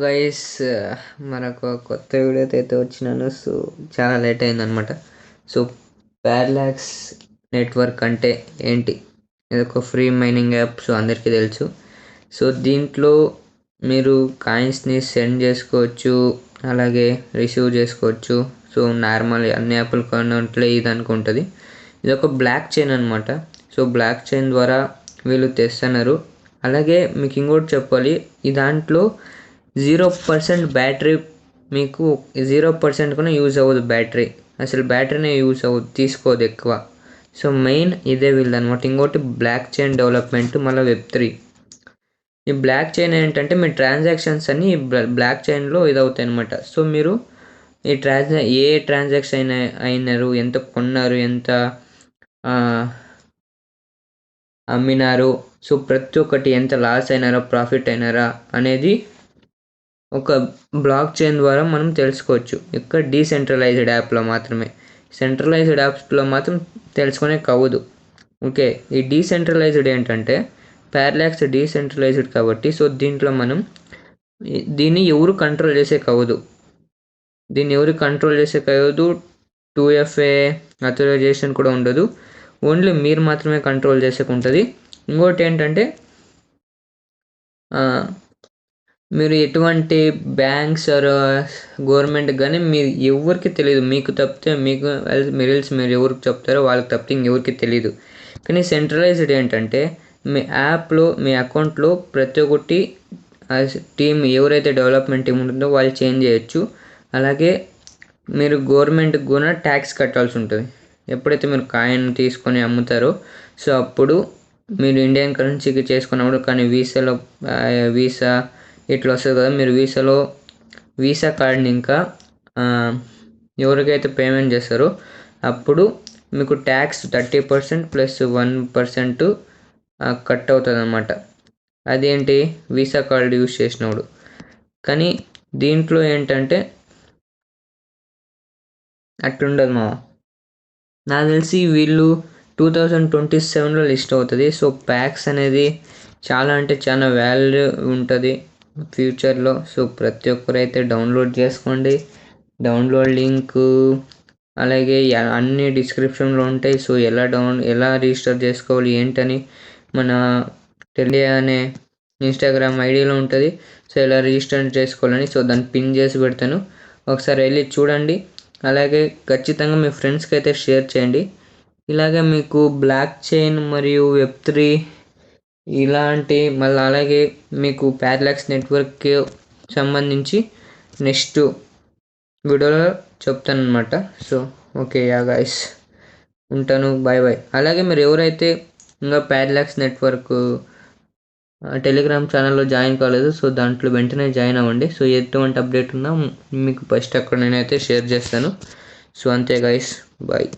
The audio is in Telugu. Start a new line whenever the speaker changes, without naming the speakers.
గైస్, మనకు కొత్త వీడియోతో అయితే వచ్చినాను. సో చాలా లేట్ అయిందనమాట. సో ప్యారలాక్స్ నెట్వర్క్ అంటే ఏంటి? ఇది ఒక ఫ్రీ మైనింగ్ యాప్. సో అందరికీ తెలుసు. సో దీంట్లో మీరు కాయిన్స్ని సెండ్ చేసుకోవచ్చు, అలాగే రిసీవ్ చేసుకోవచ్చు. సో నార్మల్ అన్ని యాప్లు కొన్నట్లే ఇది అనుకుంటుంది. ఇది ఒక బ్లాక్ చైన్ అనమాట. సో బ్లాక్ చైన్ ద్వారా వీళ్ళు తెస్తున్నారు. అలాగే మీకు ఇంకోటి చెప్పాలి, ఈ దాంట్లో 0% బ్యాటరీ, మీకు 0% కూడా యూజ్ అవ్వదు. బ్యాటరీ అసలు బ్యాటరీనే యూజ్ అవ్వదు, తీసుకోదు ఎక్కువ. సో మెయిన్ ఇదే వీళ్ళదనమాట. ఇంకోటి బ్లాక్ చైన్ డెవలప్మెంట్, మళ్ళీ Web3. ఈ బ్లాక్ చైన్ ఏంటంటే మీ ట్రాన్సాక్షన్స్ అన్నీ బ్లాక్ చైన్లో ఇదవుతాయి అనమాట. సో మీరు ఈ ఏ ట్రాన్సాక్షన్ అయినారు, ఎంత కొన్నారు, ఎంత అమ్మినారు, సో ప్రతి ఒక్కటి ఎంత లాస్ అయినారా, ప్రాఫిట్ అయినారా అనేది ఒక బ్లాక్ చైన్ ద్వారా మనం తెలుసుకోవచ్చు. ఇక్కడ డీసెంట్రలైజ్డ్ యాప్లో మాత్రమే, సెంట్రలైజ్డ్ యాప్స్లో మాత్రం తెలుసుకునే అవ్వదు. ఓకే, ఈ డీసెంట్రలైజ్డ్ ఏంటంటే ప్యారలాక్స్ డీసెంట్రలైజ్డ్ కాబట్టి, సో దీంట్లో మనం దీన్ని ఎవరు కంట్రోల్ చేసేకవ్వదు. దీన్ని ఎవరు కంట్రోల్ చేసేకవ్వదు. 2FA అథరైజేషన్ కూడా ఉండదు. ఓన్లీ మీరు మాత్రమే కంట్రోల్ చేసేకుంటుంది. ఇంకోటి ఏంటంటే మీరు ఎటువంటి బ్యాంక్స్ ఆర్ గవర్నమెంట్ కానీ మీరు ఎవరికి తెలియదు. మీకు తప్పితే మీరు ఎవరికి చెప్తారో వాళ్ళకి తప్పితే ఇంకెవరికి తెలియదు. కానీ సెంట్రలైజ్డ్ ఏంటంటే మీ యాప్లో, మీ అకౌంట్లో ప్రతి ఒక్కటి టీం, ఎవరైతే డెవలప్మెంట్ టీం ఉంటుందో వాళ్ళు చేంజ్ చేయొచ్చు. అలాగే మీరు గవర్నమెంట్కి కూడా ట్యాక్స్ కట్టాల్సి ఉంటుంది. ఎప్పుడైతే మీరు కాయిన్ తీసుకొని అమ్ముతారో, సో అప్పుడు మీరు ఇండియన్ కరెన్సీకి చేసుకున్నప్పుడు, కానీ వీసా ఇట్లా వస్తుంది కదా, మీరు వీసా కార్డ్ని ఇంకా ఎవరికైతే పేమెంట్ చేస్తారో అప్పుడు మీకు ట్యాక్స్ 30% ప్లస్ 1% కట్ అవుతుంది అన్నమాట. అదేంటి, వీసా కార్డ్ యూజ్ చేసినప్పుడు. కానీ దీంట్లో ఏంటంటే అట్లుండదు మా. నాకు తెలిసి వీళ్ళు 2027లో లిస్ట్ అవుతుంది. సో ప్యాక్స్ అనేది చాలా అంటే చాలా వాల్యూ ఉంటుంది ఫ్యూచర్లో. సో ప్రతి ఒక్కరైతే డౌన్లోడ్ చేసుకోండి. డౌన్లోడ్ లింక్ అలాగే అన్ని డిస్క్రిప్షన్లో ఉంటాయి. సో ఎలా రిజిస్టర్ చేసుకోవాలి ఏంటని మన టెలియా అనే ఇన్స్టాగ్రామ్ ఐడిలో ఉంటుంది. సో ఎలా రిజిస్టర్ చేసుకోవాలని, సో దాన్ని పిన్ చేసి పెడతాను, ఒకసారి వెళ్ళి చూడండి. అలాగే ఖచ్చితంగా మీ ఫ్రెండ్స్కి అయితే షేర్ చేయండి. ఇలాగే మీకు బ్లాక్ చైన్ మరియు Web3 ఇలాంటి, మళ్ళీ అలాగే మీకు ప్యారలాక్స్ నెట్వర్క్కి సంబంధించి నెక్స్ట్ వీడియోలో చెప్తాను అనమాట. సో ఓకే గైస్, ఉంటాను, బాయ్ బాయ్. అలాగే మీరు ఎవరైతే ఇంకా ప్యారలాక్స్ నెట్వర్క్ టెలిగ్రామ్ ఛానల్లో జాయిన్ కాలేదు, సో దాంట్లో వెంటనే జాయిన్ అవ్వండి. సో ఎటువంటి అప్డేట్ ఉన్నా మీకు ఫస్ట్ అక్కడ నేనైతే షేర్ చేస్తాను. సో అంతే గైస్, బాయ్.